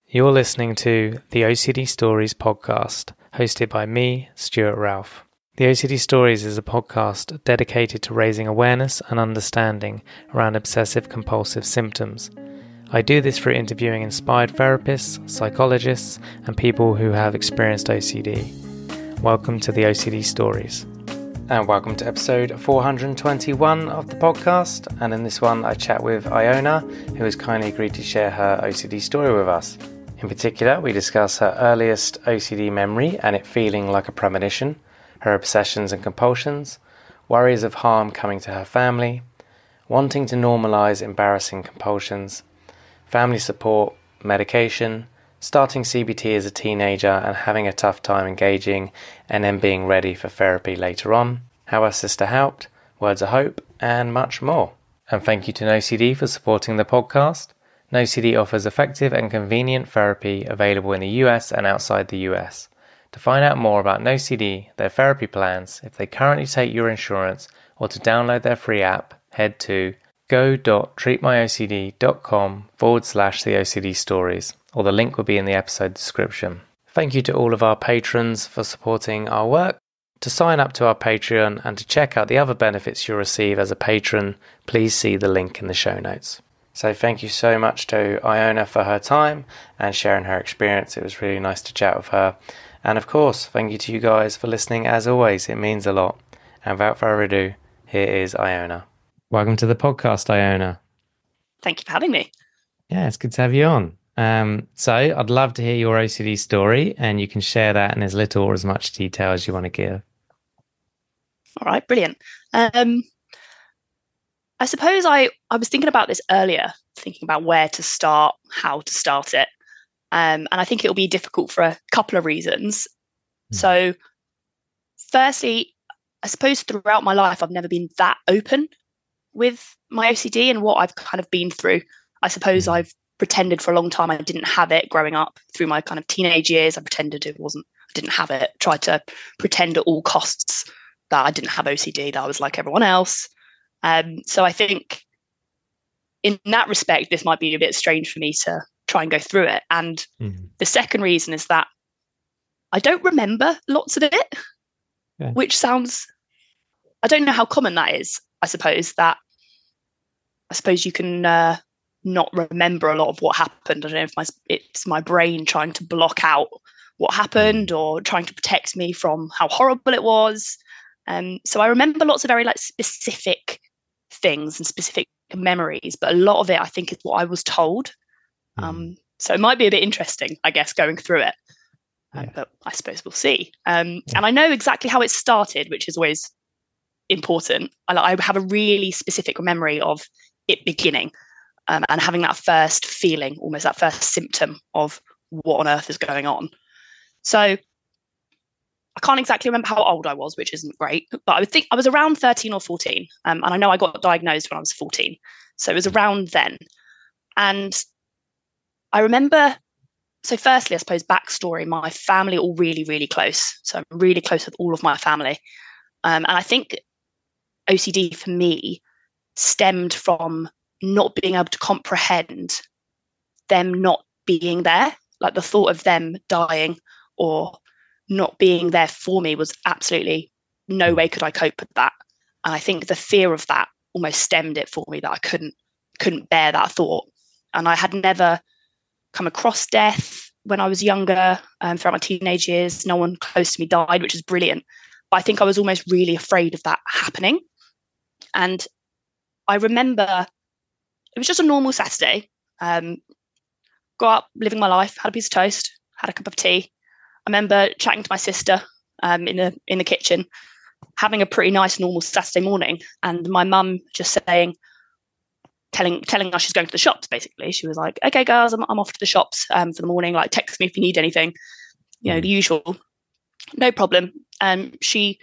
You're listening to the OCD Stories podcast, hosted by me, Stuart Ralph. The OCD Stories is a podcast dedicated to raising awareness and understanding around obsessive-compulsive symptoms. I do this through interviewing inspired therapists, psychologists, and people who have experienced OCD. Welcome to the OCD Stories. And welcome to episode 421 of the podcast. And in this one, I chat with Iona, who has kindly agreed to share her OCD story with us. In particular, we discuss her earliest OCD memory and it feeling like a premonition, her obsessions and compulsions, worries of harm coming to her family, wanting to normalise embarrassing compulsions, family support, medication, starting CBT as a teenager and having a tough time engaging and then being ready for therapy later on, how her sister helped, words of hope, and much more. And thank you to NoCD for supporting the podcast. NoCD offers effective and convenient therapy available in the US and outside the US. To find out more about NoCD, their therapy plans, if they currently take your insurance, or to download their free app, head to go.treatmyocd.com/the OCD stories, or the link will be in the episode description. Thank you to all of our patrons for supporting our work. To sign up to our Patreon and to check out the other benefits you'll receive as a patron, please see the link in the show notes. So thank you so much to Iona for her time and sharing her experience. It was really nice to chat with her. And of course, thank you to you guys for listening as always. It means a lot. And without further ado, here is Iona. Welcome to the podcast, Iona. Thank you for having me. Yeah, it's good to have you on. So I'd love to hear your OCD story, and you can share that in as little or as much detail as you want to give. All right, brilliant. I suppose I was thinking about this earlier, thinking about where to start, how to start it. And I think it'll be difficult for a couple of reasons. So firstly, I suppose throughout my life, I've never been that open with my OCD and what I've kind of been through. I suppose I've pretended for a long time I didn't have it growing up. Through my kind of teenage years, I pretended I didn't have it, tried to pretend at all costs that I didn't have OCD, that I was like everyone else. So I think in that respect, this might be a bit strange for me to try and go through it. And the second reason is that I don't remember lots of it, which sounds, I don't know how common that is. I suppose you can not remember a lot of what happened. I don't know if it's my brain trying to block out what happened or trying to protect me from how horrible it was. So I remember lots of very specific things and specific memories, but a lot of it I think is what I was told. So it might be a bit interesting, I guess, going through it. But I suppose we'll see. And I know exactly how it started, which is always important. I have a really specific memory of it beginning and having that first feeling, almost that first symptom of what on earth is going on. So I can't exactly remember how old I was, which isn't great, but I would think I was around 13 or 14. And I know I got diagnosed when I was 14. So it was around then. And I remember, so firstly, I suppose backstory, my family are all really, really close. So I'm really close with all of my family. And I think OCD for me stemmed from not being able to comprehend them not being there. Like the thought of them dying or not being there for me was absolutely no way could I cope with that. And I think the fear of that almost stemmed it for me, that I couldn't bear that thought. And I had never come across death when I was younger. Throughout my teenage years, no one close to me died, which is brilliant. But I think I was almost really afraid of that happening. And I remember it was just a normal Saturday. Got up, living my life, had a piece of toast, had a cup of tea. I remember chatting to my sister in the kitchen, having a pretty nice normal Saturday morning, and my mum just telling us she's going to the shops. Basically, she was like, "Okay, girls, I'm off to the shops for the morning. Like, text me if you need anything. You know, the usual. No problem." She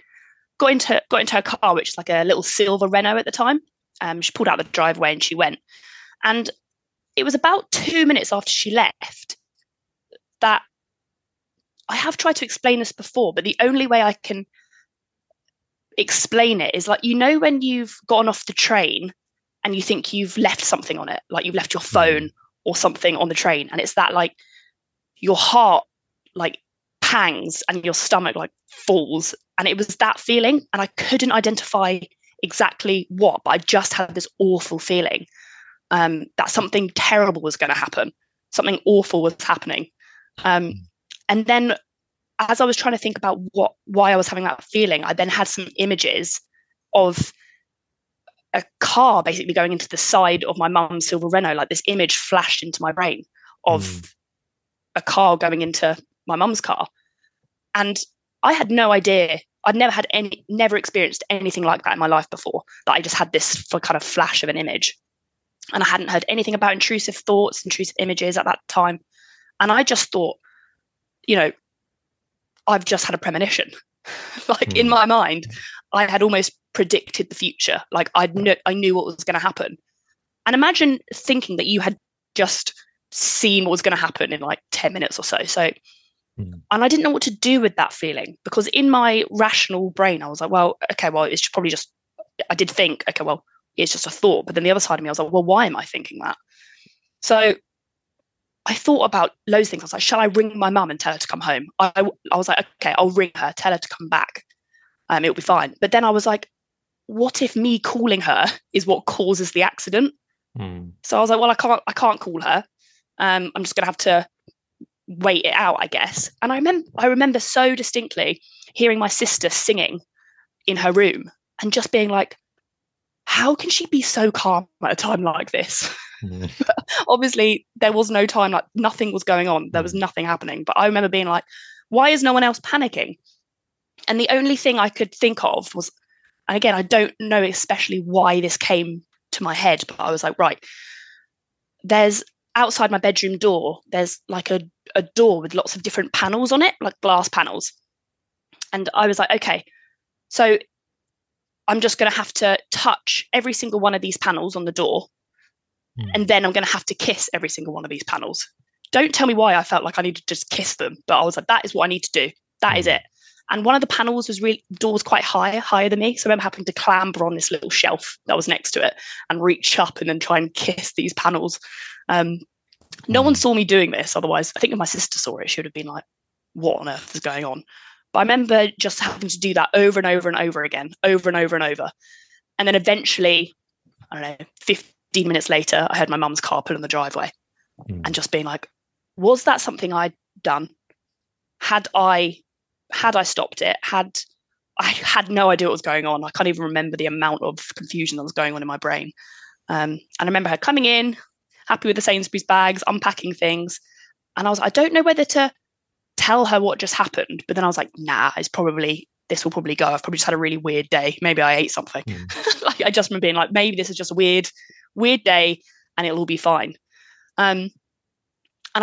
got into her car, which is like a little silver Renault at the time. She pulled out the driveway and she went. And it was about 2 minutes after she left that I have tried to explain this before, but the only way I can explain it is like, you know, when you've gotten off the train and you think you've left something on it, like you've left your phone or something on the train, and it's that like your heart like pangs and your stomach like falls. And it was that feeling. And I couldn't identify exactly what, but I just had this awful feeling that something terrible was going to happen. Something awful was happening. And then as I was trying to think about why I was having that feeling, I then had some images of a car basically going into the side of my mum's silver Renault. Like this image flashed into my brain of a car going into my mum's car. And I had no idea. I'd never experienced anything like that in my life before, that I just had this kind of flash of an image. And I hadn't heard anything about intrusive thoughts, intrusive images at that time. And I just thought, I've just had a premonition. Like in my mind, I had almost predicted the future. Like I knew what was going to happen. And imagine thinking that you had just seen what was going to happen in like 10 minutes or so. And I didn't know what to do with that feeling, because in my rational brain, I was like, well, okay, well, it's probably just, I did think, okay, well, it's just a thought. But then the other side of me, I was like, well, why am I thinking that? So I thought about loads of things. I was like, shall I ring my mum and tell her to come home? I was like, okay, I'll ring her, tell her to come back. It'll be fine. But then I was like, what if me calling her is what causes the accident? So I was like, well, I can't call her. I'm just going to have to wait it out, I guess. And I remember so distinctly hearing my sister singing in her room and just being like, how can she be so calm at a time like this? Obviously, there was no time, like nothing was going on. There was nothing happening. But I remember being like, why is no one else panicking? And the only thing I could think of was, and again, I don't know especially why this came to my head, but I was like, right, there's outside my bedroom door, there's like a door with lots of different panels on it, like glass panels. And I was like, okay, so I'm just going to have to touch every single one of these panels on the door. And then I'm going to have to kiss every single one of these panels. Don't tell me why I felt like I needed to just kiss them, but I was like, that is what I need to do. That is it. And one of the panels was door was quite higher than me. So I remember having to clamber on this little shelf that was next to it and reach up and then try and kiss these panels. No one saw me doing this. Otherwise, I think if my sister saw it, she would have been like, what on earth is going on? But I remember just having to do that over and over and over again, over and over and over. And then eventually, I don't know, 15 minutes later, I heard my mum's car pull in the driveway and just being like, was that something I'd done? Had I stopped it? I had no idea what was going on. I can't even remember the amount of confusion that was going on in my brain. And I remember her coming in, happy with the Sainsbury's bags, unpacking things. And I was like, I don't know whether to tell her what just happened. But then I was like, nah, this will probably go. I've probably just had a really weird day. Maybe I ate something. Like I just remember being like, maybe this is just a weird day and it'll all be fine. And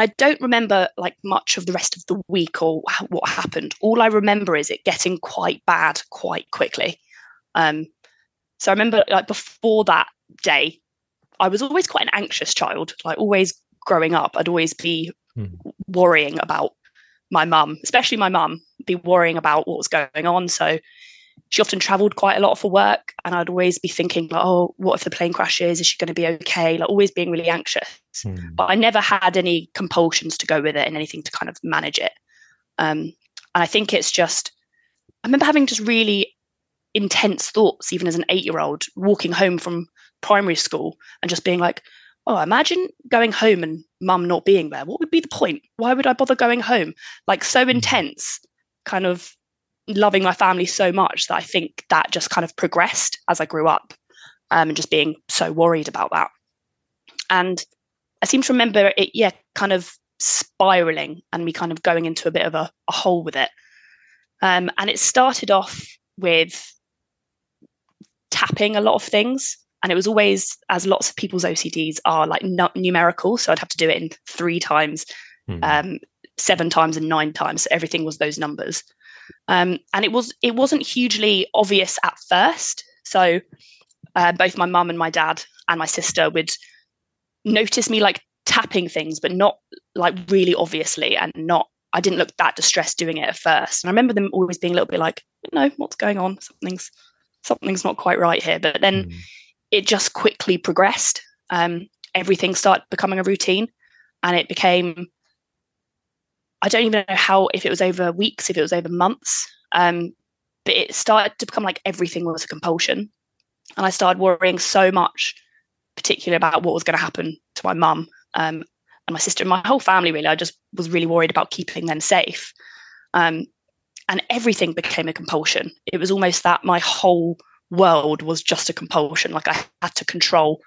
I don't remember like much of the rest of the week or what happened. All I remember is it getting quite bad quite quickly. So I remember like before that day, I was always quite an anxious child. Like always growing up, I'd always be worrying about my mum, especially my mum, be worrying about what was going on. So she often traveled quite a lot for work, and I'd always be thinking, like, oh, what if the plane crashes? Is she going to be okay? Like always being really anxious. But I never had any compulsions to go with it and anything to kind of manage it. And I think it's just, I remember having just really intense thoughts, even as an 8-year-old, walking home from primary school and just being like, oh, imagine going home and mum not being there. What would be the point? Why would I bother going home? Like so intense, kind of loving my family so much that I think that just kind of progressed as I grew up, and just being so worried about that. And I seem to remember it, kind of spiraling and me kind of going into a bit of a hole with it. And it started off with tapping a lot of things. And it was always, as lots of people's OCDs are, like numerical. So I'd have to do it in 3 times, 7 times and 9 times. So everything was those numbers. And it wasn't hugely obvious at first. So both my mum and my dad and my sister would notice me like tapping things, but not like really obviously, and I didn't look that distressed doing it at first. And I remember them always being a little bit like, no, what's going on? Something's not quite right here. But then it just quickly progressed. Everything started becoming a routine, and it became I don't even know if it was over weeks, if it was over months. But it started to become like everything was a compulsion. And I started worrying so much, particularly about what was going to happen to my mum and my sister and my whole family, really. I just was really worried about keeping them safe. And everything became a compulsion. It was almost that my whole world was just a compulsion. Like I had to control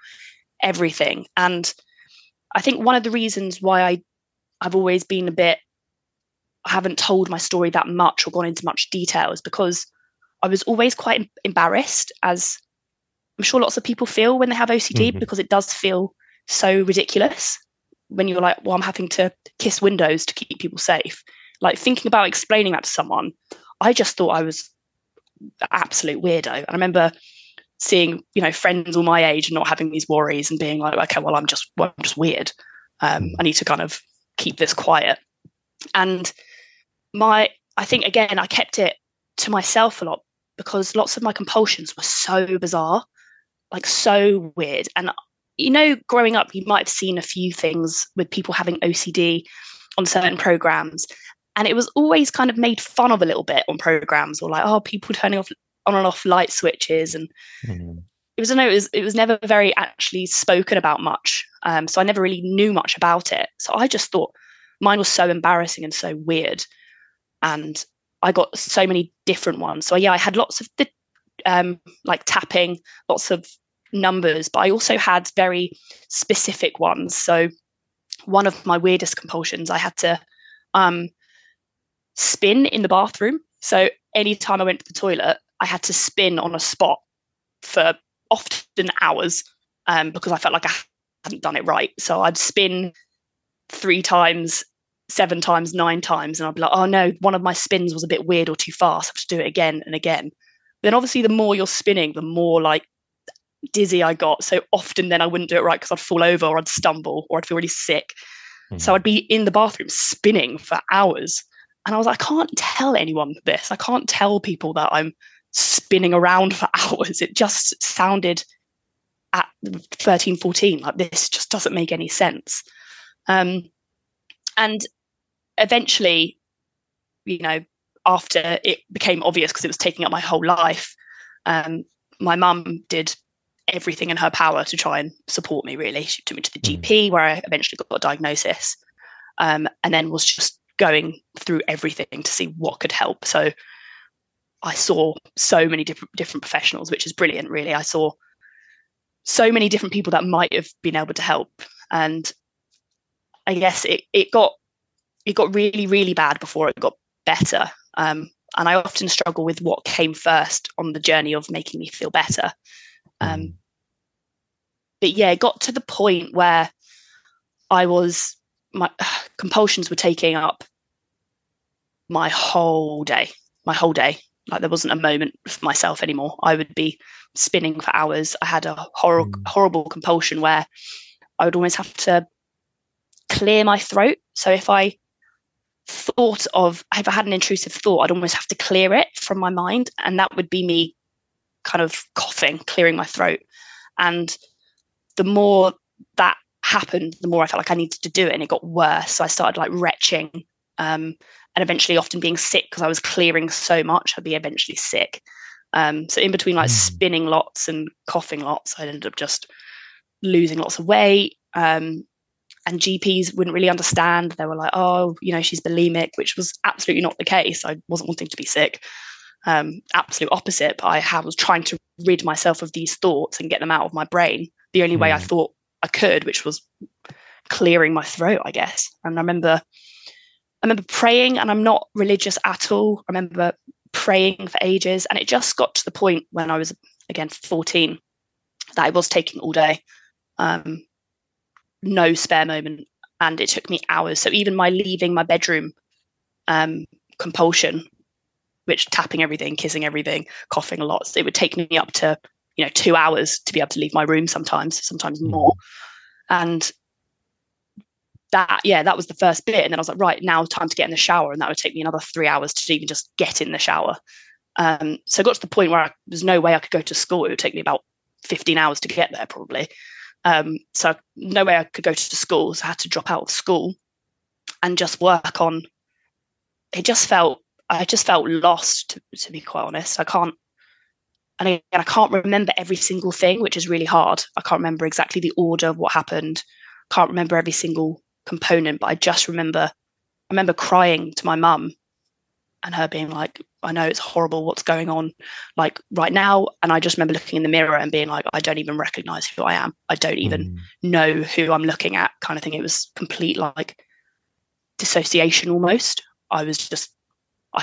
everything. And I think one of the reasons why I've always been I haven't told my story that much or gone into much detail is because I was always quite embarrassed, as I'm sure lots of people feel when they have OCD, because it does feel so ridiculous when you're like, well, I'm having to kiss windows to keep people safe. Like thinking about explaining that to someone, I just thought I was an absolute weirdo. And I remember seeing, friends all my age not having these worries and being like, okay, well, I'm just weird. I need to kind of keep this quiet. And I think, again, I kept it to myself a lot because lots of my compulsions were so bizarre, like so weird. And, growing up, you might have seen a few things with people having OCD on certain programs. And it was always kind of made fun of a little bit on programs, or like, people turning off on and off light switches. And it was never very actually spoken about much. So I never really knew much about it. So I just thought mine was so embarrassing and so weird. And I got so many different ones. So yeah, I had lots of the like tapping, lots of numbers, but I also had very specific ones. So one of my weirdest compulsions, I had to spin in the bathroom. So anytime I went to the toilet, I had to spin on a spot for often hours because I felt like I hadn't done it right. So I'd spin 3 times, 7 times, 9 times, and I'd be like, oh no, one of my spins was a bit weird or too fast. I have to do it again and again. Then obviously the more you're spinning, the more like dizzy I got. So often then I wouldn't do it right because I'd fall over or I'd stumble or I'd feel really sick. So I'd be in the bathroom spinning for hours. And I was like, I can't tell anyone this. I can't tell people that I'm spinning around for hours. It just sounded at 13, 14, like this just doesn't make any sense. And eventually, after it became obvious because it was taking up my whole life, my mum did everything in her power to try and support me, really. She took me to the GP where I eventually got a diagnosis, and then was just going through everything to see what could help. So I saw so many different professionals, which is brilliant, really. I saw so many different people that might have been able to help. And I guess it got really, really bad before it got better. And I often struggle with what came first on the journey of making me feel better. But yeah, it got to the point where my compulsions were taking up my whole day. Like there wasn't a moment for myself anymore. I would be spinning for hours. I had a horrible compulsion where I would always have to clear my throat. So if I had an intrusive thought, I'd almost have to clear it from my mind. And that would be me kind of coughing, clearing my throat. And the more that happened, the more I felt like I needed to do it, and it got worse. So I started like retching and eventually often being sick because I was clearing so much. I'd be eventually sick. So in between like spinning lots and coughing lots, I ended up just losing lots of weight. And GPs wouldn't really understand. They were like, oh, she's bulimic, which was absolutely not the case. I wasn't wanting to be sick. Absolute opposite. But I was trying to rid myself of these thoughts and get them out of my brain the only way I thought I could, which was clearing my throat, I guess. And I remember praying, and I'm not religious at all. I remember praying for ages, and it just got to the point when I was, again, 14, that I was taking all day. No spare moment, and it took me hours. So even my leaving my bedroom compulsion, which tapping everything, kissing everything, coughing a lot, it would take me up to 2 hours to be able to leave my room, sometimes more. And that was the first bit. And then I was like, right, now time to get in the shower, and that would take me another 3 hours to even just get in the shower. So I got to the point where there's no way I could go to school. It would take me about 15 hours to get there, probably. So no way I could go to school. So I had to drop out of school and just work on I just felt lost, to be quite honest. And again, I can't remember every single thing, which is really hard. I can't remember exactly the order of what happened. Can't remember every single component, but I remember crying to my mum and her being like, I know it's horrible what's going on like right now. And I just remember looking in the mirror and being like, I don't even recognize who I am. I don't even know who I'm looking at, kind of thing. It was complete like dissociation almost. I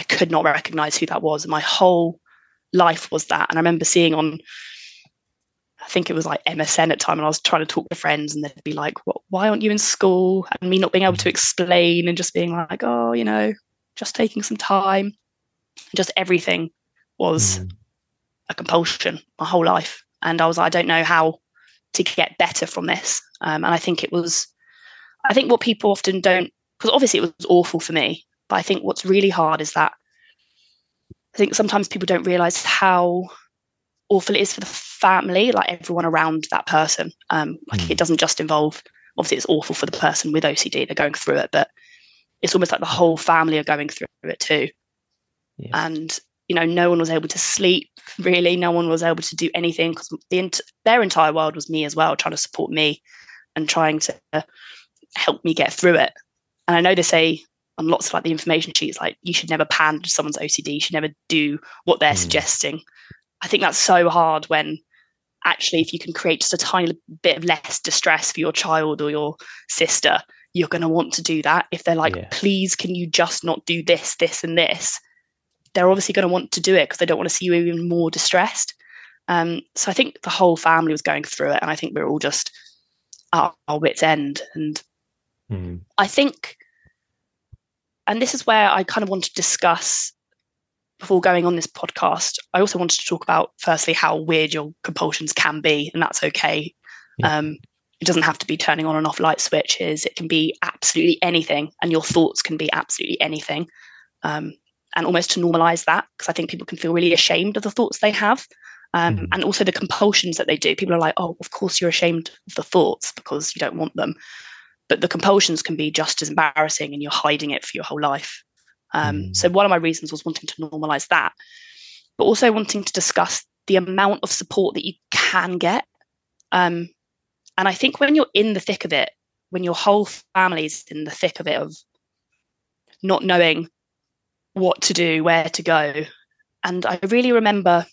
could not recognize who that was. My whole life was that. And I remember seeing on, I think it was like MSN at the time, and I was trying to talk to friends and they'd be like, why aren't you in school? And me not being able to explain and just being like, oh, just taking some time. Just everything was a compulsion my whole life. And I was like, I don't know how to get better from this. And I think what people often don't, because obviously it was awful for me, but I think what's really hard is that I think sometimes people don't realize how awful it is for the family, like everyone around that person. It doesn't just involve, obviously it's awful for the person with OCD, they're going through it, but it's almost like the whole family are going through it too. Yeah. And, no one was able to sleep, really. No one was able to do anything because their entire world was me as well, trying to support me and trying to help me get through it. And I know they say on lots of like the information sheets, like you should never pander to someone's OCD, you should never do what they're suggesting. I think that's so hard when actually if you can create just a tiny bit of less distress for your child or your sister, you're going to want to do that. If they're like, please, can you just not do this, this, and this? They're obviously going to want to do it because they don't want to see you even more distressed. So I think the whole family was going through it, and I think we were all just at our wits' end. And I think, and this is where I kind of want to discuss before going on this podcast, I also wanted to talk about, firstly, how weird your compulsions can be, and that's okay. It doesn't have to be turning on and off light switches. It can be absolutely anything, and your thoughts can be absolutely anything. And almost to normalise that, because I think people can feel really ashamed of the thoughts they have. And also the compulsions that they do. People are like, oh, of course you're ashamed of the thoughts because you don't want them. But the compulsions can be just as embarrassing and you're hiding it for your whole life. So one of my reasons was wanting to normalise that, but also wanting to discuss the amount of support that you can get. And I think when you're in the thick of it, when your whole family's in the thick of it, of not knowing what to do, where to go. And I really remember,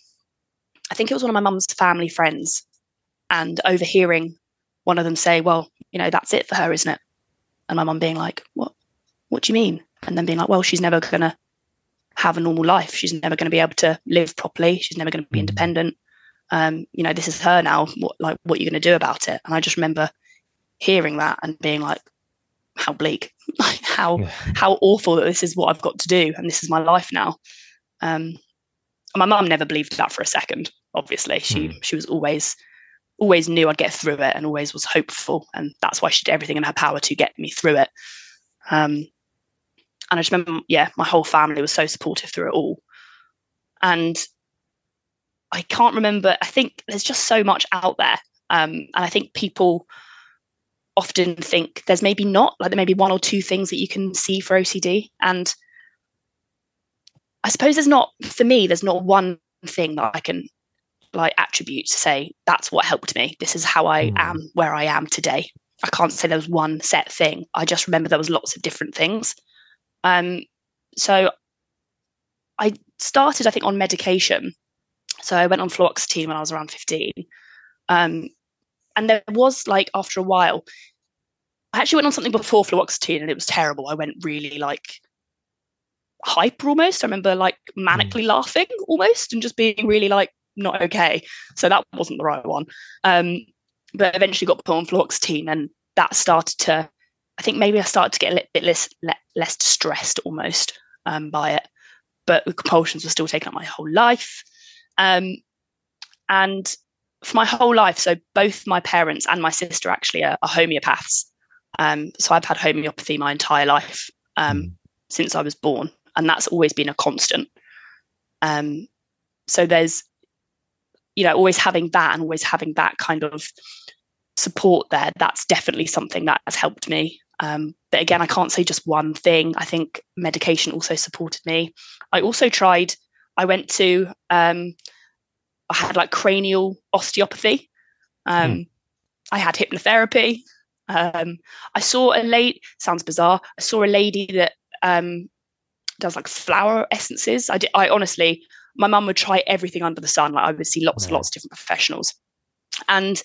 I think it was one of my mum's family friends, and overhearing one of them say, well, that's it for her, isn't it? And my mum being like, what do you mean? And then being like, well, she's never going to have a normal life. She's never going to be able to live properly. She's never going to be independent. This is her now. What are you going to do about it? And I just remember hearing that and being like, how bleak, like how awful that this is what I've got to do. And this is my life now. And my mum never believed that for a second. Obviously she was always knew I'd get through it and always was hopeful. And that's why she did everything in her power to get me through it. And I just remember, my whole family was so supportive through it all. And I can't remember, I think there's just so much out there. And I think people often think there's maybe not, like there may be one or two things that you can see for OCD. And I suppose there's not one thing that I can like attribute to say, that's what helped me. This is how I am where I am today. I can't say there was one set thing. I just remember there was lots of different things. So I started, I think, on medication. So I went on fluoxetine when I was around 15. And there was like, after a while, I actually went on something before fluoxetine and it was terrible. I went really like hyper almost. I remember like manically laughing almost and just being really like not okay. So that wasn't the right one. But eventually got put on fluoxetine, and that started to, I think maybe I started to get a little bit less distressed almost by it. But the compulsions were still taking up my whole life. And for my whole life, so both my parents and my sister actually are homeopaths. So I've had homeopathy my entire life since I was born, and that's always been a constant. So there's, always having that and always having that kind of support there. That's definitely something that has helped me. But again, I can't say just one thing. I think medication also supported me. I went to, I had like cranial osteopathy. I had hypnotherapy. I saw a lady, sounds bizarre, I saw a lady that does like flower essences. I honestly, my mum would try everything under the sun. Like I would see lots of different professionals. And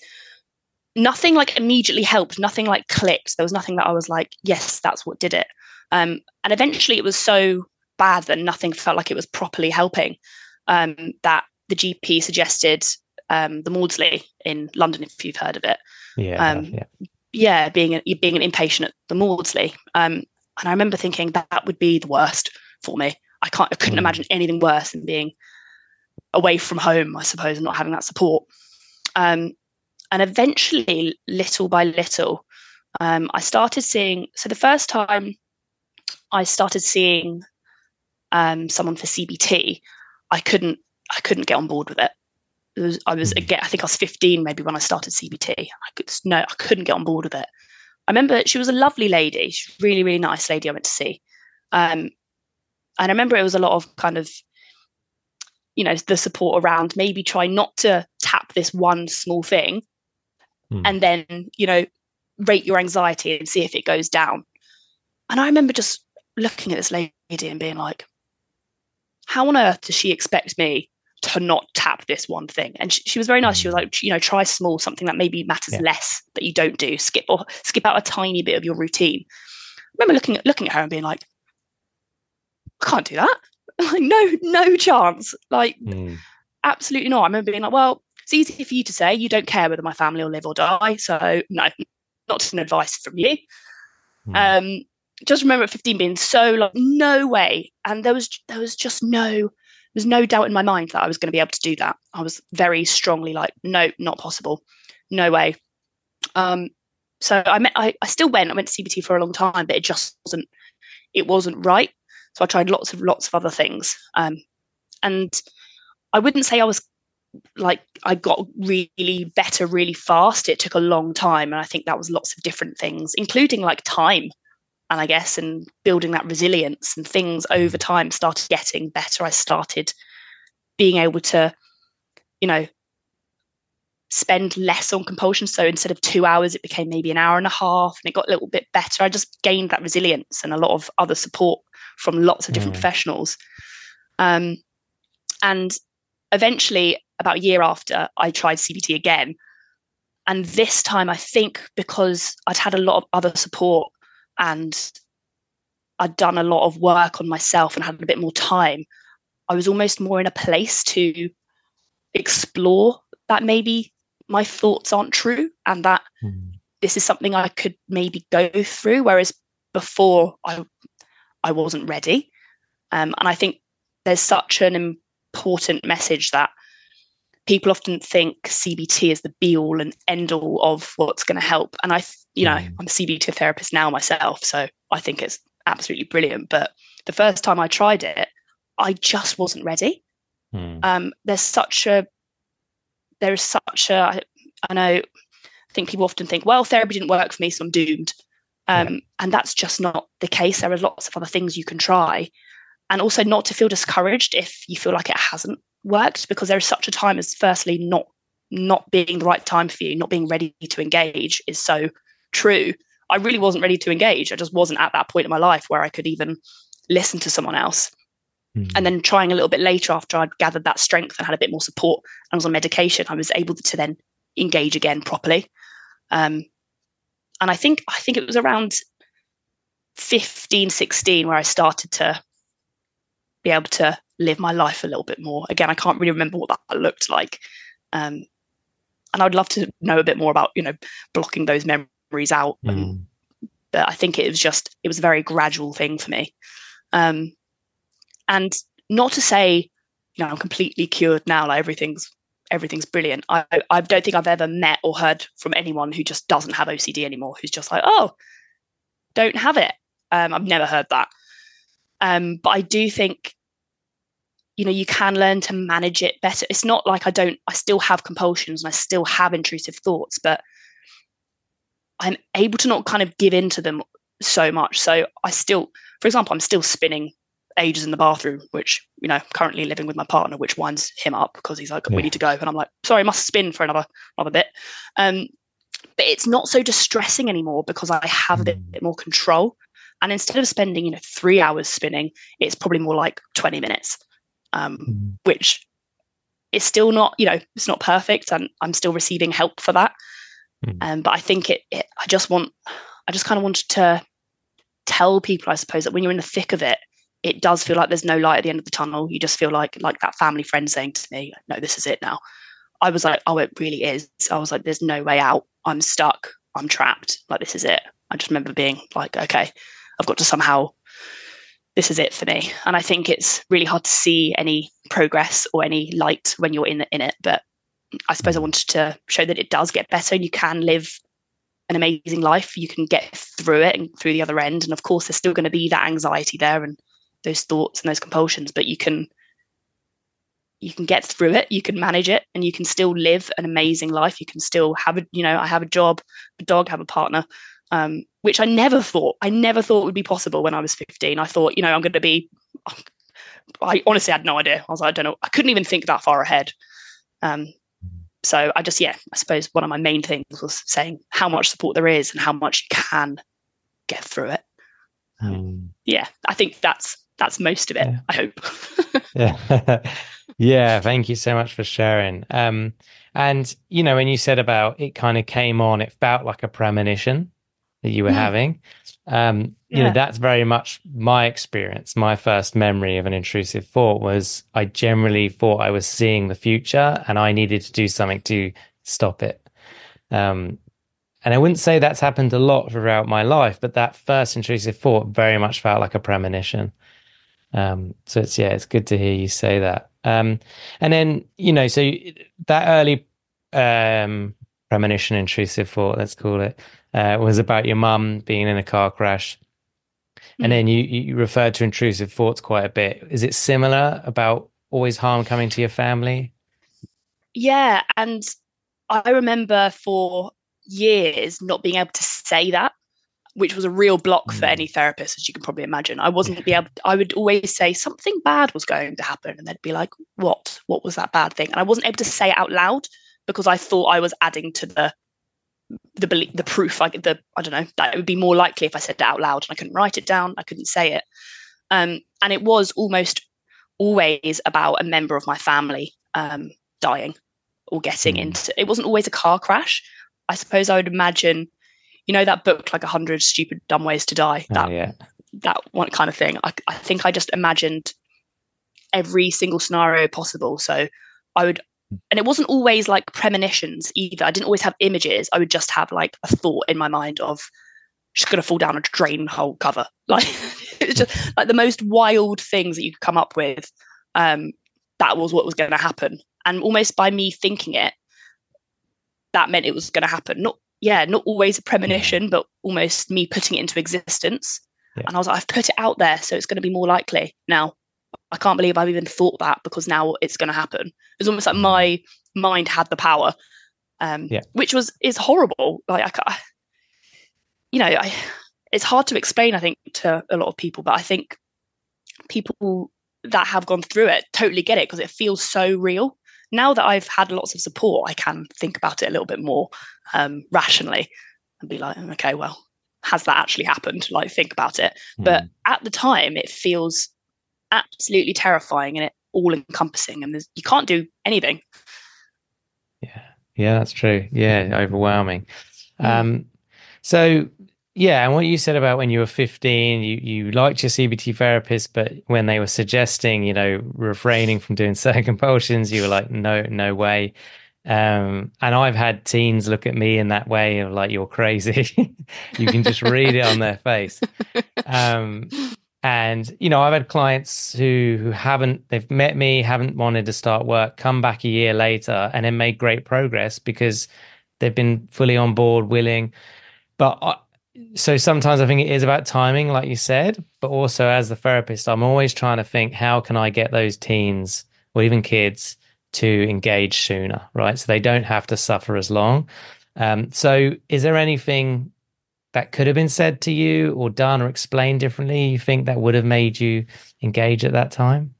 nothing like immediately helped, nothing like clicked. There was nothing that I was like, yes, that's what did it. And eventually it was so bad that nothing felt like it was properly helping, that the GP suggested the Maudsley in London, if you've heard of it. Being an inpatient at the Maudsley. And I remember thinking that would be the worst for me. I couldn't imagine anything worse than being away from home, I suppose, and not having that support. And eventually, little by little, I started seeing. So the first time I started seeing someone for CBT, I couldn't get on board with it. Again, I think I was 15 maybe when I started CBT. I couldn't get on board with it. I remember she was a lovely lady, she's a really, really nice lady I went to see. And I remember it was a lot of kind of, the support around maybe try not to tap this one small thing and then, rate your anxiety and see if it goes down. And I remember just looking at this lady and being like, how on earth does she expect me to not tap this one thing? And she was very nice. She was like, try small, something that maybe matters less that you don't do, skip out a tiny bit of your routine. I remember looking at her and being like, I can't do that. Like, no chance. Like, absolutely not. I remember being like, well, it's easy for you to say, you don't care whether my family will live or die. So no, not an advice from you. Just remember at 15 being so like, no way. And there was no doubt in my mind that I was going to be able to do that. I was very strongly like, no, not possible. No way. So I still went. I went to CBT for a long time, but it wasn't right. So I tried lots of other things. And I wouldn't say I was like, I got really better really fast. It took a long time. And I think that was lots of different things, including like time. And I guess, and building that resilience and things over time started getting better. I started being able to, spend less on compulsions. So instead of 2 hours, it became maybe an hour and a half, and it got a little bit better. I just gained that resilience and a lot of other support from lots of different professionals. And eventually, about a year after, I tried CBT again. And this time, I think because I'd had a lot of other support and I'd done a lot of work on myself and had a bit more time, I was almost more in a place to explore that maybe my thoughts aren't true and that this is something I could maybe go through, whereas before I wasn't ready. And I think there's such an important message that people often think CBT is the be all and end all of what's going to help. And I'm a CBT therapist now myself, so I think it's absolutely brilliant. But the first time I tried it, I just wasn't ready. I think people often think, well, therapy didn't work for me, so I'm doomed. And that's just not the case. There are lots of other things you can try. And also not to feel discouraged if you feel like it hasn't worked, because there is such a time as firstly not being the right time for you, not being ready to engage is so true. I really wasn't ready to engage. I just wasn't at that point in my life where I could even listen to someone else. And then trying a little bit later, after I'd gathered that strength and had a bit more support and was on medication, I was able to then engage again properly. And I think it was around 15, 16 where I started to be able to live my life a little bit more. Again, I can't really remember what that looked like. And I'd love to know a bit more about, blocking those memories out. But I think it was a very gradual thing for me. And not to say, I'm completely cured now, like everything's brilliant. I don't think I've ever met or heard from anyone who just doesn't have OCD anymore, who's just like, oh, don't have it. I've never heard that. But I do think, you can learn to manage it better. It's not like I still have compulsions and I still have intrusive thoughts, but I'm able to not kind of give into them, or not so much. So I still, for example, I'm still spinning ages in the bathroom, which, currently living with my partner, which winds him up because he's like, we need to go. And I'm like, sorry, I must spin for another bit. But it's not so distressing anymore because I have a bit more control. And instead of spending, 3 hours spinning, it's probably more like 20 minutes, which is still not, it's not perfect. And I'm still receiving help for that. But I think I just kind of wanted to tell people, I suppose, that when you're in the thick of it, it does feel like there's no light at the end of the tunnel. You just feel like that family friend saying to me, no, this is it now. I was like, oh, it really is. I was like, there's no way out. I'm stuck. I'm trapped. Like, this is it. I just remember being like, okay, I've got to somehow, this is it for me. And I think it's really hard to see any progress or any light when you're in it. But I suppose I wanted to show that it does get better and you can live an amazing life. You can get through it and through the other end. And of course, there's still going to be that anxiety there and those thoughts and those compulsions, but you can get through it, you can manage it, and you can still live an amazing life. You can still have I have a job, a dog, have a partner, which I never thought would be possible when I was 15. I thought, I'm going to be, I honestly had no idea. I was like, I don't know. I couldn't even think that far ahead. So I suppose one of my main things was saying how much support there is and how much you can get through it. Yeah, I think that's most of it. Yeah. I hope. Yeah. Yeah, thank you so much for sharing. And when you said about it kind of came on, it felt like a premonition that you were having. That's very much my experience. My first memory of an intrusive thought was I generally thought I was seeing the future and I needed to do something to stop it. And I wouldn't say that's happened a lot throughout my life, but that first intrusive thought very much felt like a premonition. So it's good to hear you say that. And then, so that early premonition, intrusive thought, let's call it, was about your mum being in a car crash. And then you referred to intrusive thoughts quite a bit. Is it similar about always harm coming to your family? Yeah. And I remember for years not being able to say that, which was a real block for any therapist, as you can probably imagine. I would always say something bad was going to happen. And they'd be like, what was that bad thing? And I wasn't able to say it out loud because I thought I was adding to the proof, I don't know, that it would be more likely if I said it out loud and I couldn't write it down. I couldn't say it. And it was almost always about a member of my family dying or getting into, it wasn't always a car crash. I suppose I would imagine, that book, like 100 Stupid Dumb Ways to Die, that one kind of thing. I think I just imagined every single scenario possible. So and it wasn't always like premonitions either. I didn't always have images. I would just have like a thought in my mind of she's going to fall down a drain hole cover. Like it's just like the most wild things that you could come up with. That was what was going to happen. And almost by me thinking it, that meant it was going to happen. Not always a premonition, but almost me putting it into existence. Yeah. And I was like, I've put it out there, so it's going to be more likely. Now, I can't believe I've even thought that because now it's going to happen. It's almost like my mind had the power, which is horrible. Like, it's hard to explain, I think, to a lot of people, but I think people that have gone through it totally get it because it feels so real. Now that I've had lots of support, I can think about it a little bit more rationally and be like, okay, well, has that actually happened? Like, think about it. But at the time, it feels absolutely terrifying and it all encompassing, and you can't do anything. Yeah, that's true. Yeah, overwhelming. So yeah, and what you said about when you were 15, you liked your CBT therapist, but when they were suggesting, refraining from doing certain compulsions, you were like, no way. And I've had teens look at me in that way of like, you're crazy. You can just read it on their face. And, I've had clients who they've met me, haven't wanted to start work, come back a year later and then made great progress because they've been fully on board, willing. But so sometimes I think it is about timing, like you said, but also as the therapist, I'm always trying to think, how can I get those teens or even kids to engage sooner, right? So they don't have to suffer as long. So is there anything that could have been said to you or done or explained differently, you think that would have made you engage at that time?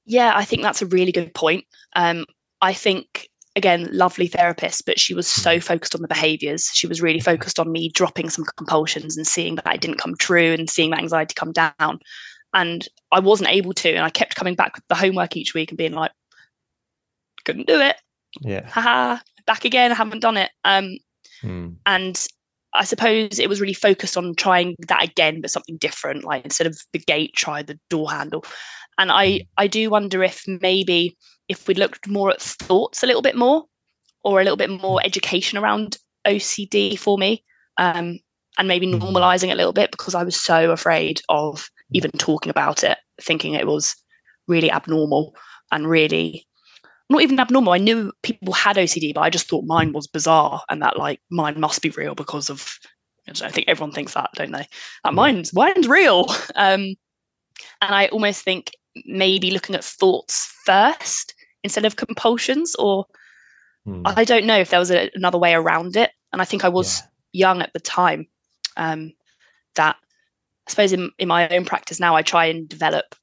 Yeah, I think that's a really good point. I think, again, lovely therapist, but she was so focused on the behaviors. She was really focused on me dropping some compulsions and seeing that it didn't come true and seeing that anxiety come down. And I wasn't able to. And I kept coming back with the homework each week and being like, couldn't do it. Yeah. Haha, back again. I haven't done it. And I suppose it was really focused on trying that again, but something different. Like instead of the gate, try the door handle. And I do wonder if maybe if we looked more at thoughts a little bit more, or a little bit more education around OCD for me, and maybe normalizing it a little bit, because I was so afraid of even talking about it, thinking it was really abnormal and really not even abnormal. I knew people had OCD, but I just thought mine was bizarre and that like mine must be real because of, I think everyone thinks that, don't they? That mine's real. And I almost think maybe looking at thoughts first instead of compulsions, or I don't know if there was another way around it. And I think I was young at the time, that I suppose in my own practice now, I try and develop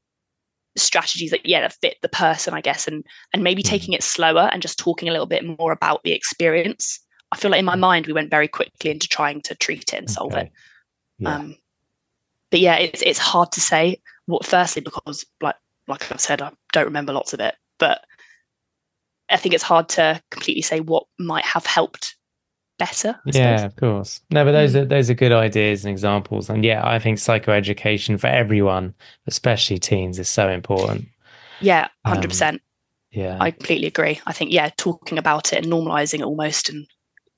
strategies that fit the person, I guess, and maybe taking it slower and just talking a little bit more about the experience. I feel like in my mind we went very quickly into trying to treat it and solve it. But yeah, it's hard to say what, firstly because like I've said, I don't remember lots of it, but I think it's hard to completely say what might have helped better, I suppose. Of course. No, but those are good ideas and examples. And yeah, I think psychoeducation for everyone, especially teens, is so important. Yeah, 100%. Yeah. I completely agree. I think, talking about it and normalizing it almost and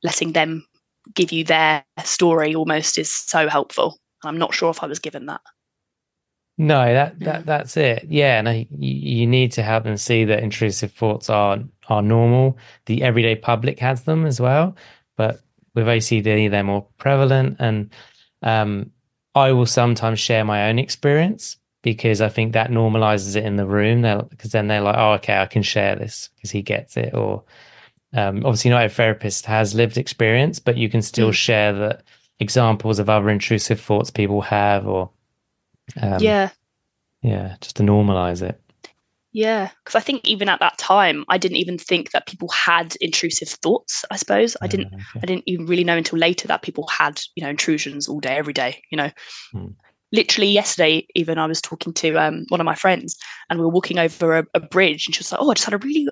letting them give you their story almost is so helpful. I'm not sure if I was given that. No, that's it. Yeah, no, you need to help them see that intrusive thoughts are normal. The everyday public has them as well, but with OCD, they're more prevalent. And I will sometimes share my own experience because I think that normalizes it in the room. Because then they're like, oh, okay, I can share this because he gets it. Or obviously, not every therapist has lived experience, but you can still share the examples of other intrusive thoughts people have, or just to normalize it. Yeah, because I think even at that time, I didn't even think that people had intrusive thoughts. I suppose I didn't even really know until later that people had, intrusions all day, every day. Literally yesterday, even I was talking to one of my friends, and we were walking over a bridge, and she was like, "Oh, I just had a really,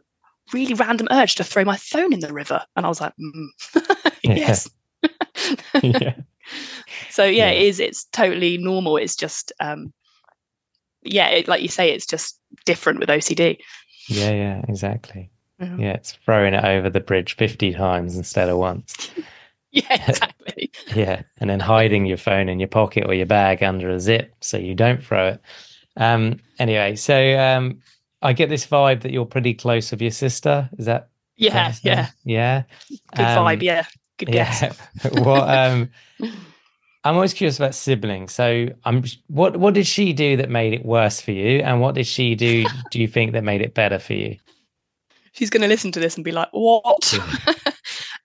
really random urge to throw my phone in the river," and I was like, "Yes." So it's totally normal. It's just like you say, it's just different with OCD. Yeah, exactly. Yeah, it's throwing it over the bridge 50 times instead of once. Yeah, exactly. And then hiding your phone in your pocket or your bag under a zip so you don't throw it. Anyway, so I get this vibe that you're pretty close with your sister. Is that fair to say? Yeah. Good vibe, yeah. Good guess. What I'm always curious about siblings. So what did she do that made it worse for you? And what did she do you think that made it better for you? She's going to listen to this and be like, what?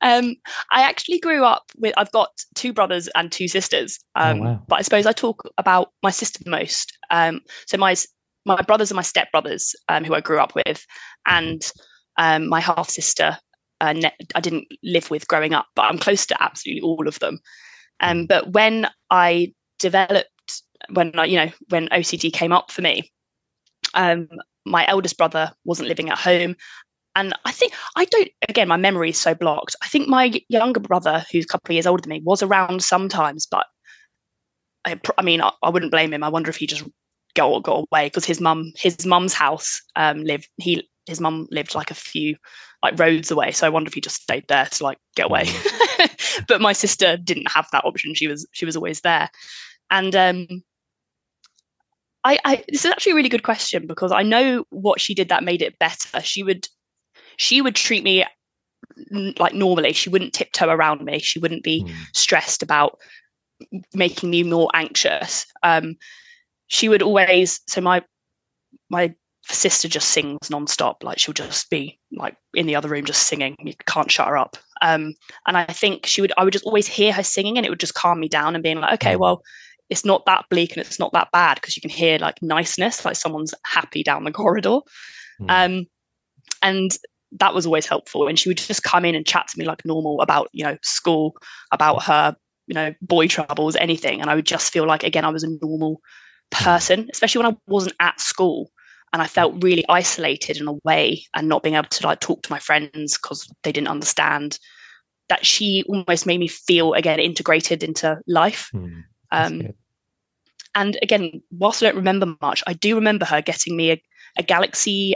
I actually grew up with, I've got 2 brothers and 2 sisters. Wow. But I suppose I talk about my sister the most. So my brothers are my stepbrothers, who I grew up with. And my half sister, I didn't live with growing up, but I'm close to absolutely all of them. But when I developed, when OCD came up for me, my eldest brother wasn't living at home. And again, my memory is so blocked. I think my younger brother, who's a couple of years older than me, was around sometimes, but I wouldn't blame him. I wonder if he just got away because his mum's house his mum lived like a few roads away. So I wonder if he just stayed there to get away. But my sister didn't have that option. She was always there. And this is actually a really good question because I know what she did that made it better. She would treat me like normally. She wouldn't tiptoe around me. She wouldn't be stressed about making me more anxious. She would always, so my sister just sings nonstop. Like she'll just be like in the other room just singing. You can't shut her up. And I think I would just always hear her singing, and it would just calm me down and being like, okay, well, it's not that bleak and it's not that bad, because you can hear like niceness, like someone's happy down the corridor. And that was always helpful. And she would just come in and chat to me like normal about, school, about her, boy troubles, anything. And I would just feel like, again, I was a normal person, especially when I wasn't at school. And I felt really isolated in a way, and not being able to like talk to my friends because they didn't understand. That she almost made me feel, again, integrated into life. And again, whilst I don't remember much, I do remember her getting me a Galaxy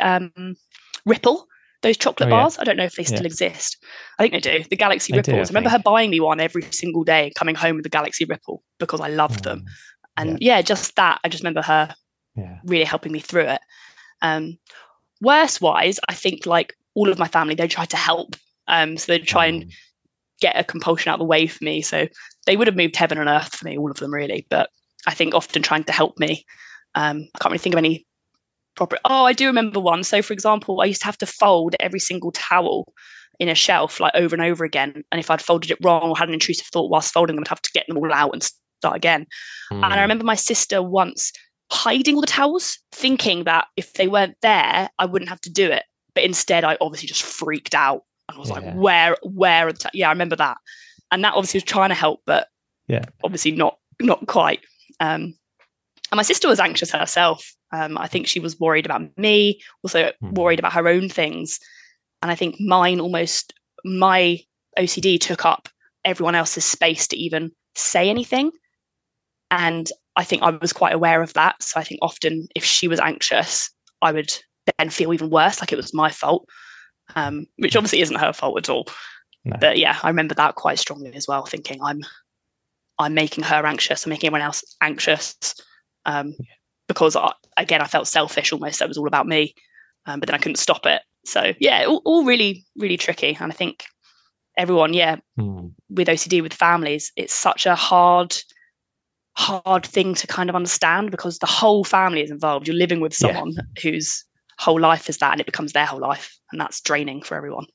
Ripple, those chocolate bars. I don't know if they still exist. I think they do. The Galaxy Ripples. I remember her buying me one every single day, coming home with the Galaxy Ripple because I loved them. And just that. I just remember her really helping me through it. Worse wise, I think like all of my family, they tried to help. So they'd try and get a compulsion out of the way for me. So they would have moved heaven and earth for me, all of them really. But I think often trying to help me. I can't really think of any proper. Oh, I do remember one. So for example, I used to have to fold every single towel in a shelf like over and over again. And if I'd folded it wrong or had an intrusive thought whilst folding them, I'd have to get them all out and start again. And I remember my sister once hiding all the towels, thinking that if they weren't there, I wouldn't have to do it. But instead, I obviously just freaked out and was like, where are the I remember that. And that obviously was trying to help, but obviously not quite. And my sister was anxious herself. I think she was worried about me, also worried about her own things. And I think my OCD took up everyone else's space to even say anything. And I think I was quite aware of that. So I think often if she was anxious, I would then feel even worse, like it was my fault, which obviously isn't her fault at all. No. But yeah, I remember that quite strongly as well, thinking I'm making her anxious, I'm making everyone else anxious, because I felt selfish almost. That was all about me, but then I couldn't stop it. So yeah, all really, really tricky. And I think everyone, with OCD, with families, it's such a hard thing to kind of understand, because the whole family is involved. You're living with someone whose whole life is that, and it becomes their whole life, and that's draining for everyone.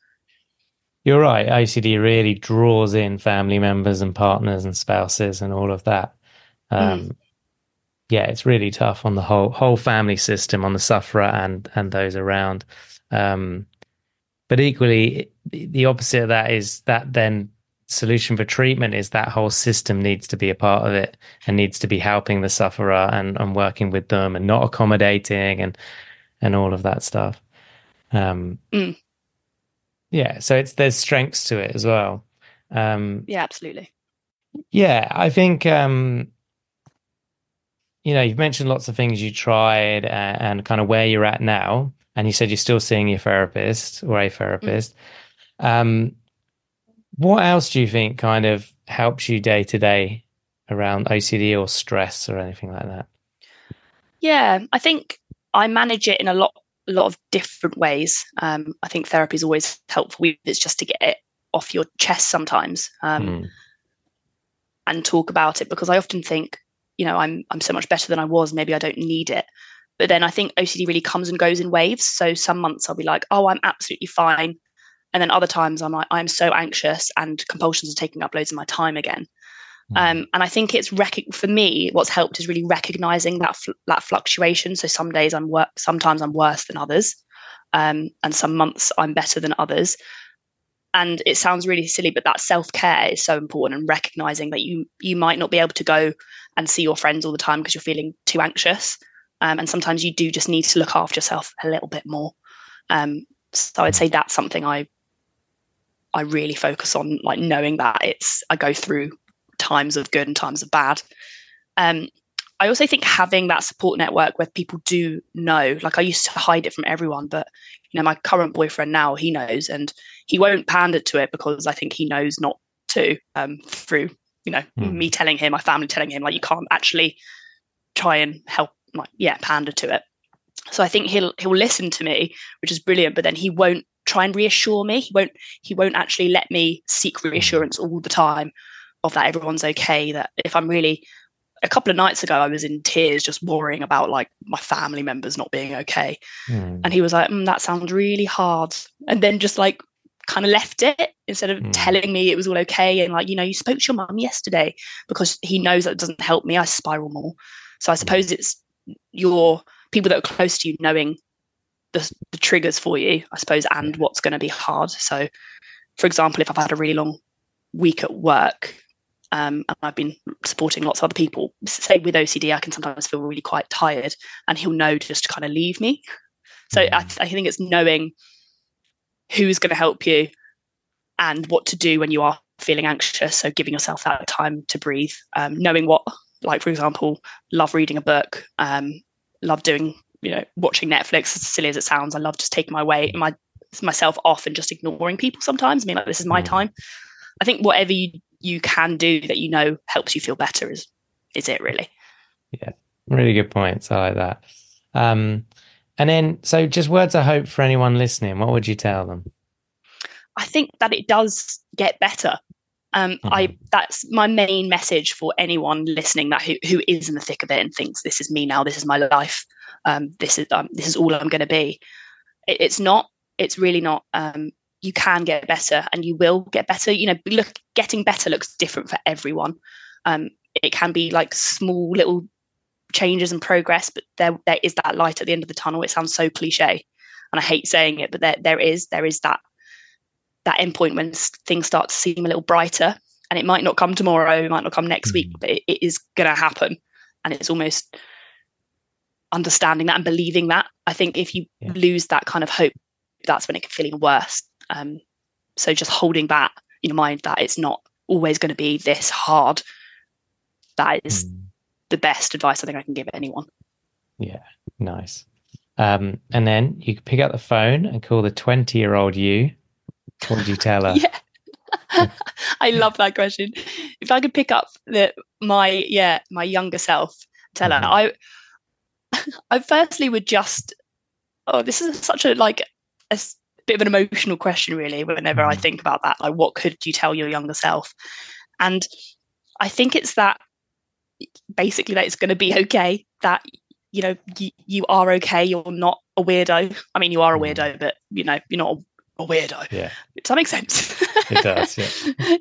You're right. OCD really draws in family members and partners and spouses and all of that. It's really tough on the whole family system, on the sufferer and those around. But equally, the opposite of that is that then solution for treatment is that whole system needs to be a part of it and needs to be helping the sufferer and working with them and not accommodating and all of that stuff. So there's strengths to it as well. Absolutely. I think you've mentioned lots of things you tried and kind of where you're at now, and you said you're still seeing your therapist or a therapist. What else do you think kind of helps you day to day around OCD or stress or anything like that? Yeah, I think I manage it in a lot of different ways. I think therapy is always helpful. It's just to get it off your chest sometimes, and talk about it, because I often think, I'm so much better than I was. Maybe I don't need it. But then I think OCD really comes and goes in waves. So some months I'll be like, oh, I'm absolutely fine. And then other times I'm like, I'm so anxious and compulsions are taking up loads of my time again. And I think it's for me, what's helped is really recognizing that fluctuation. So some days sometimes I'm worse than others, and some months I'm better than others. And it sounds really silly, but that self-care is so important, and recognizing that you might not be able to go and see your friends all the time because you're feeling too anxious. And sometimes you do just need to look after yourself a little bit more. So I'd say that's something I really focus on, like knowing that I go through times of good and times of bad. I also think having that support network where people do know, like I used to hide it from everyone, but my current boyfriend now, he knows, and he won't pander to it because I think he knows not to, through, me telling him, my family telling him, like, you can't actually try and help, pander to it. So I think he'll listen to me, which is brilliant, but then he won't try and reassure me. He won't actually let me seek reassurance all the time of that everyone's okay, that if I'm really a couple of nights ago, I was in tears just worrying about like my family members not being okay. And he was like, that sounds really hard. And then just like kind of left it instead of telling me it was all okay. And like, you spoke to your mum yesterday, because he knows that it doesn't help me. I spiral more. So I suppose it's your people that are close to you knowing the triggers for you, I suppose, and what's going to be hard. So, for example, if I've had a really long week at work, and I've been supporting lots of other people, say with OCD, I can sometimes feel really quite tired, and he'll know just to kind of leave me. So I think it's knowing who's going to help you and what to do when you are feeling anxious. So giving yourself that time to breathe, knowing what, like, for example, love reading a book, love doing, watching Netflix, as silly as it sounds. I love just taking myself off and just ignoring people sometimes. I mean, like, this is my time. I think whatever you can do that helps you feel better is it, really. Yeah, really good points. I like that. And then, so just words of hope for anyone listening. What would you tell them? I think that it does get better. That's my main message for anyone listening that who is in the thick of it and thinks, this is me now, this is my life, this is all I'm going to be. It's really not. You can get better, and you will get better. Getting better looks different for everyone. It can be like small little changes and progress, but there is that light at the end of the tunnel. It sounds so cliche, and I hate saying it, but there is that end point when things start to seem a little brighter. And it might not come tomorrow, it might not come next week, but it is going to happen. And it's almost understanding that and believing that. I think if you lose that kind of hope, that's when it can feel even worse. So just holding that in your mind, that it's not always going to be this hard. That is the best advice I think I can give anyone. Yeah, nice. And then you can pick up the phone and call the 20-year-old you. What would you tell her? I love that question. If I could pick up my younger self, tell her, I firstly would just, this is such a bit of an emotional question, really, whenever I think about that. Like, what could you tell your younger self? And I think it's that, basically, that it's going to be okay, that you are okay, you're not a weirdo. I mean, you are a weirdo, but you're not a weirdo. Does that make sense? It does.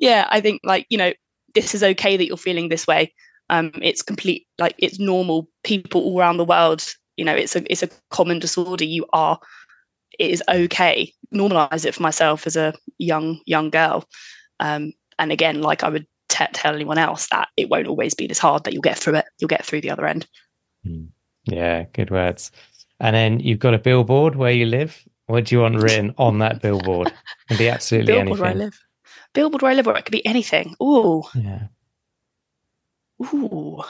I think, this is okay that you're feeling this way. It's complete, it's normal. People all around the world, it's a common disorder. It is okay. Normalise it for myself as a young girl. And again, like I would tell anyone else, that it won't always be this hard, that you'll get through it. You'll get through the other end. Yeah, good words. And then you've got a billboard where you live. What do you want written on that billboard? It can be absolutely anything. Where I live. Billboard where I live, or it could be anything. Ooh. Yeah. Ooh.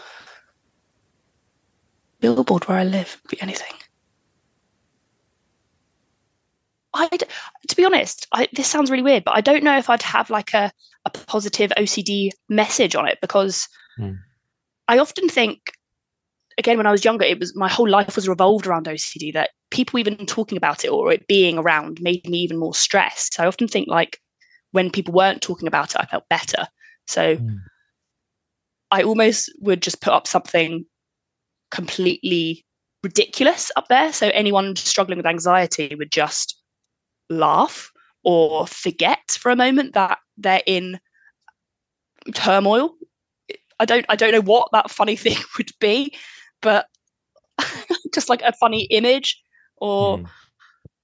Billboard where I live could be anything. To be honest, this sounds really weird, but I don't know if I'd have like a positive OCD message on it, because I often think, again, when I was younger, my whole life was revolved around OCD, that people even talking about it or it being around made me even more stressed. So I often think, like, when people weren't talking about it, I felt better. So I almost would just put up something completely ridiculous up there. So anyone struggling with anxiety would just laugh or forget for a moment that they're in turmoil. I don't know what that funny thing would be, but just like a funny image or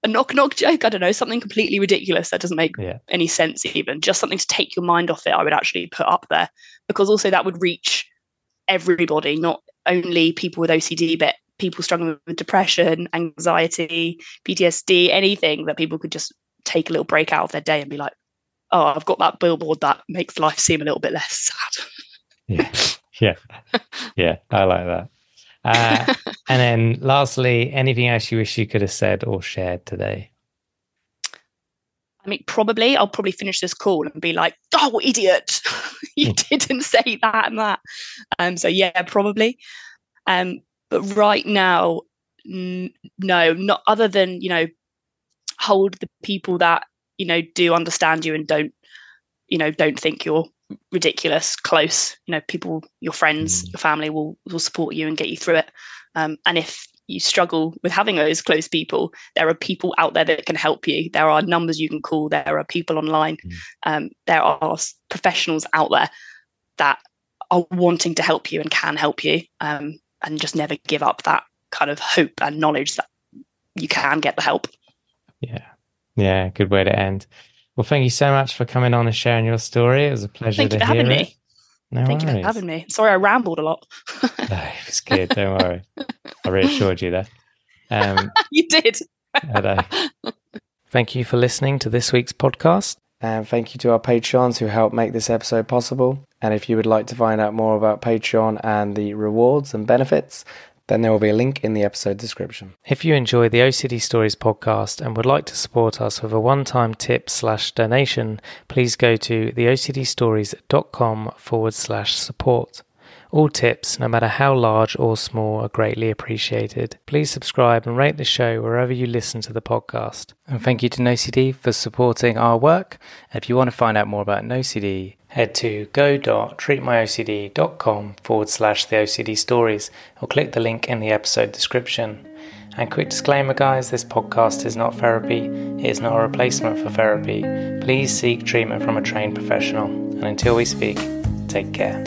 a knock joke. I don't know, something completely ridiculous that doesn't make any sense, even just something to take your mind off it. I would actually put up there, because also that would reach everybody, not only people with OCD, but people struggling with depression, anxiety, PTSD, anything, that people could just take a little break out of their day and be like, oh, I've got that billboard that makes life seem a little bit less sad. Yeah, I like that. And then lastly, anything else you wish you could have said or shared today? I mean, I'll probably finish this call and be like, oh, idiot, you didn't say that and that. So yeah, probably. But right now, no, not other than, hold the people that, do understand you and don't think you're ridiculous close. People, your friends, your family will support you and get you through it. And if you struggle with having those close people, there are people out there that can help you. There are numbers you can call. There are people online. There are professionals out there that are wanting to help you and can help you. And just never give up that kind of hope and knowledge that you can get the help. Yeah, good way to end. Well, thank you so much for coming on and sharing your story. It was a pleasure to hear it. Thank you for having me. Sorry, I rambled a lot. No, it was good. Don't worry. I reassured you there. You did. Thank you for listening to this week's podcast. And thank you to our Patreons who helped make this episode possible. And if you would like to find out more about Patreon and the rewards and benefits, then there will be a link in the episode description. If you enjoy the OCD Stories podcast and would like to support us with a one-time tip/donation, please go to theocdstories.com/support. All tips, no matter how large or small, are greatly appreciated. Please subscribe and rate the show wherever you listen to the podcast. And thank you to NoCD for supporting our work. If you want to find out more about NoCD, head to go.treatmyocd.com/theocdstories or click the link in the episode description. And quick disclaimer, guys, this podcast is not therapy. It is not a replacement for therapy. Please seek treatment from a trained professional. And until we speak, take care.